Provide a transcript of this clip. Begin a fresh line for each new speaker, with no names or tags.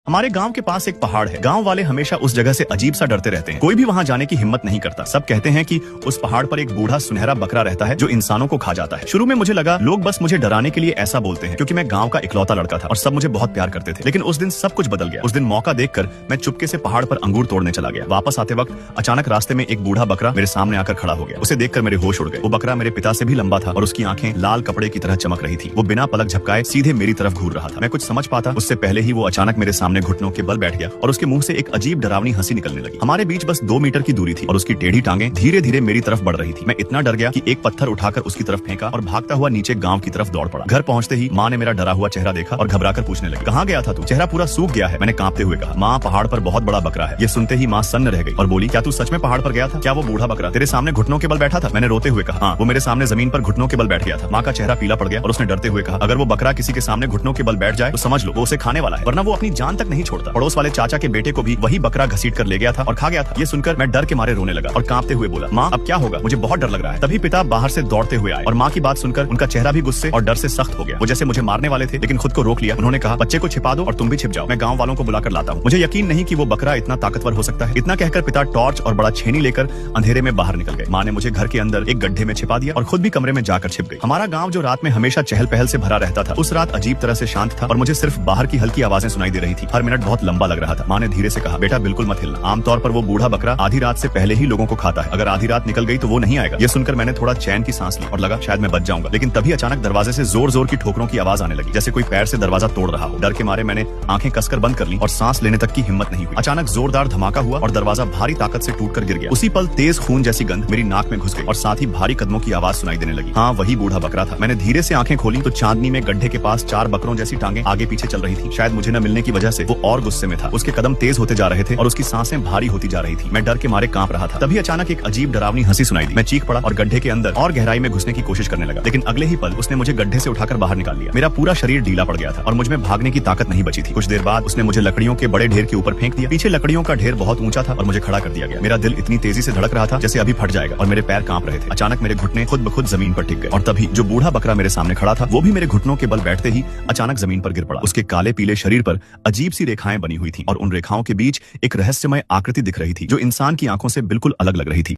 हमारे गांव के पास एक पहाड़ है। गांव वाले हमेशा उस जगह से अजीब सा डरते रहते हैं। कोई भी वहां जाने की हिम्मत नहीं करता। सब कहते हैं कि उस पहाड़ पर एक बूढ़ा सुनहरा बकरा रहता है जो इंसानों को खा जाता है। शुरू में मुझे लगा लोग बस मुझे डराने के लिए ऐसा बोलते हैं, क्योंकि मैं गांव का इकलौता लड़का था और सब मुझे बहुत प्यार करते थे। लेकिन उस दिन सब कुछ बदल गया। उस दिन मौका देखकर मैं चुपके से पहाड़ पर अंगूर तोड़ने चला गया। वापस आते वक्त अचानक रास्ते में एक बूढ़ा बकरा मेरे सामने आकर खड़ा हो गया। उसे देखकर मेरे होश उड़ गए। वो बकरा मेरे पिता से भी लंबा था और उसकी आंखें लाल कपड़े की तरह चमक रही थी। वो बिना पलक झपकाए सीधे मेरी तरफ घूर रहा था। मैं कुछ समझ पाता उससे पहले ही वो अचानक मेरे सामने घुटनों के बल बैठ गया और उसके मुंह से एक अजीब डरावनी हंसी निकलने लगी। हमारे बीच बस 2 मीटर की दूरी थी और उसकी टेढ़ी टांगे धीरे धीरे मेरी तरफ बढ़ रही थी। मैं इतना डर गया कि एक पत्थर उठाकर उसकी तरफ फेंका और भागता हुआ नीचे गांव की तरफ दौड़ पड़ा। घर पहुंचते ही माँ ने मेरा डरा हुआ चेहरा देखा और घबराकर पूछने लगी, कहाँ गया था तू? चेहरा पूरा सूख गया है। मैंने कांपते हुए कहा, माँ पहाड़ पर बहुत बड़ा बकरा है। ये सुनते ही माँ सन्न रह गई और बोली, क्या तू सच में पहाड़ पर गया था? क्या वो बूढ़ा बकरा तेरे सामने घुटनों के बल बैठा था? मैंने रोते हुए कहा, हाँ, वो मेरे सामने जमीन पर घुटनों के बल बैठ गया था। माँ का चेहरा पीला पड़ गया और उसने डरते हुए कहा, अगर वो बकरा किसी के सामने घुटनों के बल बैठ जाए तो समझ लो वो उसे खाने वाला है, वरना वो अपनी जान तक नहीं छोड़ता। पड़ोस वाले चाचा के बेटे को भी वही बकरा घसीट कर ले गया था और खा गया था। ये सुनकर मैं डर के मारे रोने लगा और कांपते हुए बोला, माँ अब क्या होगा? मुझे बहुत डर लग रहा है। तभी पिता बाहर से दौड़ते हुए आए और माँ की बात सुनकर उनका चेहरा भी गुस्से और डर से सख्त हो गया। वो जैसे मुझे मारने वाले थे, लेकिन खुद को रोक लिया। उन्होंने कहा, बच्चे को छिपा दो और तुम भी छिप जाओ, मैं गाँव वालों को बुलाकर लाता हूँ। मुझे यकीन नहीं कि वो बकरा इतना ताकतवर हो सकता है। इतना कहकर पिता टॉर्च और बड़ा छेनी लेकर अंधेरे में बाहर निकल गए। माँ ने मुझे घर के अंदर एक गड्ढे में छिपा दिया और खुद भी कमरे में जाकर छिप गई। हमारा गाँव जो रात में हमेशा चहल पहल से भरा रहता था, उस रात अजीब तरह से शांत था और मुझे सिर्फ बाहर की हल्की आवाजें सुनाई दे रही थी। हर मिनट बहुत लंबा लग रहा था। माँ ने धीरे से कहा, बेटा बिल्कुल मत हिलना। आमतौर पर वो बूढ़ा बकरा आधी रात से पहले ही लोगों को खाता है। अगर आधी रात निकल गई तो वो नहीं आएगा। ये सुनकर मैंने थोड़ा चैन की सांस ली और लगा शायद मैं बच जाऊंगा। लेकिन तभी अचानक दरवाजे से जोर जोर की ठोकरों की आवाज आने लगी, जैसे कोई पैर से दरवाजा तोड़ रहा हो। डर के मारे मैंने आंखें कसकर बंद कर ली और सांस लेने तक की हिम्मत नहीं हुई। अचानक जोरदार धमाका हुआ और दरवाजा भारी ताकत से टूटकर गिर गया। उसी पल तेज खून जैसी गंध मेरी नाक में घुस गई और साथ ही भारी कदमों की आवाज सुनाई देने लगी। हाँ, वही बूढ़ा बकरा था। मैंने धीरे से आंखें खोली तो चांदनी में गड्ढे के पास 4 बकरों जैसी टांगे आगे पीछे चल रही थी। शायद मुझे न मिलने की वजह से वो और गुस्से में था। उसके कदम तेज होते जा रहे थे और उसकी सांसें भारी होती जा रही थी। मैं डर के मारे कांप रहा था। तभी अचानक एक अजीब डरावनी हंसी सुनाई दी। मैं चीख पड़ा और गड्ढे के अंदर और गहराई में घुसने की कोशिश करने लगा। लेकिन अगले ही पल उसने मुझे गड्ढे से उठाकर बाहर निकाल लिया। मेरा पूरा शरीर ढीला पड़ गया था और मुझ में भागने की ताकत नहीं बची थी। कुछ देर बाद उसने मुझे लकड़ियों के बड़े ढेर के ऊपर फेंक दिया। पीछे लकड़ियों का ढेर बहुत ऊंचा था और मुझे खड़ा कर दिया गया। मेरा दिल इतनी तेजी से धड़क रहा था जैसे अभी फट जाएगा और मेरे पैर कांप रहे थे। अचानक मेरे घुटने खुद ब खुद जमीन पर टिक गए और तभी जो बूढ़ा बकरा मेरे सामने खड़ा था वो भी मेरे घुटनों के बल बैठते ही अचानक जमीन पर गिर पड़ा। उसके काले पीले शरीर पर अजीब सी रेखाएं बनी हुई थी और उन रेखाओं के बीच एक रहस्यमय आकृति दिख रही थी जो इंसान की आंखों से बिल्कुल अलग लग रही थी।